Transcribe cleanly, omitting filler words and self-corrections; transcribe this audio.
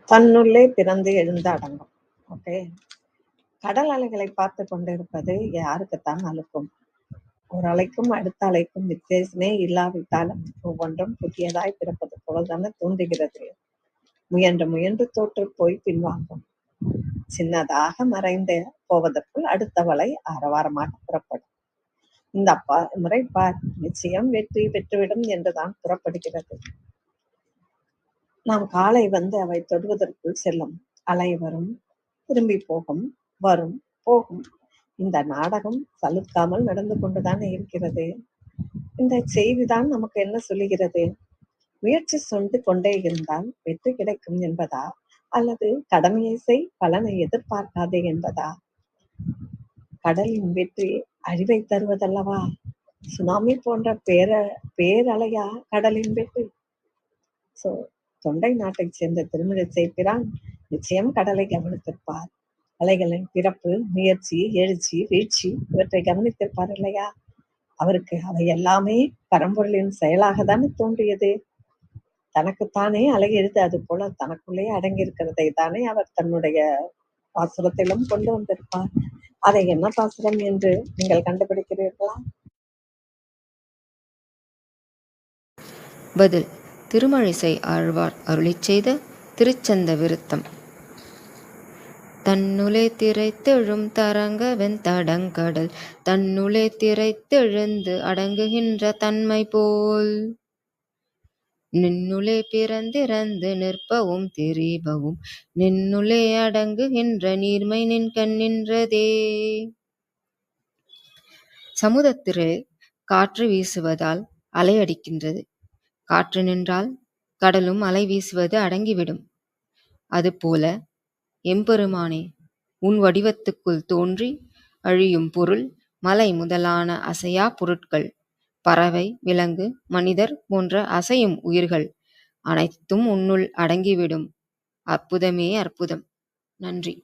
தன்னுள்ளே பிறந்து எழுந்து அடங்கும். ஓகே. கடல் அலைகளை பார்த்து கொண்டிருப்பது யாருக்குத்தான் அலுக்கும்? ஒரு அலைக்கும் அடுத்த அலைக்கும் வித்தியாசமே இல்லாவிட்டாலும் ஒவ்வொன்றும் புதியதாய் பிறப்பது போலதானே தோன்றுகிறது. முயன்று முயன்று தோற்று போய் பின்வாங்கும். சின்னதாக மறைந்து போவதற்குள் அடுத்த வலை ஆரவாரமாக புறப்படும். இந்த முறைப்பார் நிச்சயம் வெற்றி பெற்றுவிடும் என்றுதான் புறப்படுகிறது. நாம் காலை வந்து அவை தொடுவதற்குள் செல்லும். அலை வரும், திரும்பி போகும், வரும், போகும். இந்த நாடகம் சலுக்காமல் நடந்து கொண்டுதானே இருக்கிறது. இந்த செய்திதான் நமக்கு என்ன சொல்லுகிறது? முயற்சி சொந்து கொண்டே இருந்தால் வெற்றி கிடைக்கும் என்பதா, அல்லது கடமையை செய் பலனை எதிர்பார்க்காதே என்பதா? கடலின் வெற்றி அழிவை தருவதல்லவா? சுனாமி போன்ற பேரலையா கடலின் வெற்றி? தொண்டை நாட்டைச் சேர்ந்த திருமிழிசை பிரான் நிச்சயம் கடலை கவனித்திருப்பார். அலைகளின் பிறப்பு, முயற்சி, எழுச்சி, வீழ்ச்சி இவற்றை கவனித்திருப்பார் இல்லையா? அவருக்கு அவை எல்லாமே பரம்பொருளின் செயலாகத்தானே தோன்றியது. தனக்குத்தானே அலை எழுது அது போல தனக்குள்ளே அடங்கியிருக்கிறதை தானே அவர் தன்னுடைய பாசுரத்திலும் கொண்டு வந்திருப்பார். அதை என்ன பாசுரம் என்று நீங்கள் கண்டுபிடிக்கிறீர்களா? பதில்: திருமழிசை ஆழ்வார் அருளிச் செய்த திருச்சந்த விருத்தம். தன்னுளே திரைத்தெழும் தரங்க வெண்தடங்கடல் தன்னுளே திரைத்தெழுந்து அடங்குகின்ற தன்மை போல் நின்னுளே பிறந்திறந்து நிற்பவும் திரிபவும் நின்னுளே அடங்குகின்ற நீர்மை நின் கண்ணின்றதே. சமுதத்திலே காற்று வீசுவதால் அலை அடிக்கின்றது. காற்று நின்றால் கடலும் அலை வீசுவது அடங்கிவிடும். அதுபோல எம்பெருமானே, உன் வடிவத்துக்குள் தோன்றி அழியும் பொருள், மலை முதலான அசையா பொருட்கள், பறவை, விலங்கு, மனிதர் போன்ற அசையும் உயிர்கள் அனைத்தும் உன்னுள் அடங்கிவிடும். அற்புதமே அற்புதம். நன்றி.